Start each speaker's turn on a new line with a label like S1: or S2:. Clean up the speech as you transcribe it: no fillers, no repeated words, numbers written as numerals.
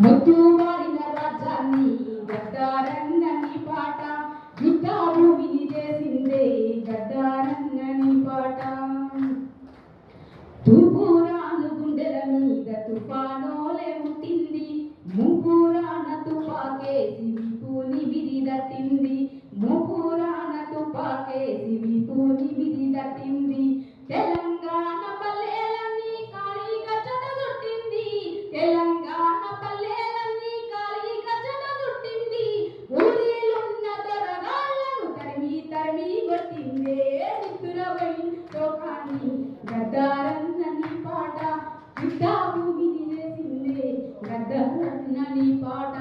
S1: ముద్దువాడిన రాజాన్ని గద్దారంగని పాట యుద్ధ భూమిని చేసిందే గద్దారంగని పాట. తూపురాను గుండెల మీద తుఫానోలే ముట్టింది, ముపురాన తుపాకేసి విపుని విరిదట్టింది, ముపురాన తుపాకేసి విపుని విరిదట్టింది. తెలంగాణ పల్లెలన్నీ ఖాళీగా చెడగొట్టింది, తెలంగాణ పల్లెలన్నీ ఖాళీగా చెడగొట్టింది. ఊరిలున్న దొరగాళ్ళను తరిమి తరిమి కొట్టిందే నిద్దురపోయి లోకాన్ని గద్దారన్నని పాట యుద్ధ భూమిని చేసిందే గద్దారన్నని పాట.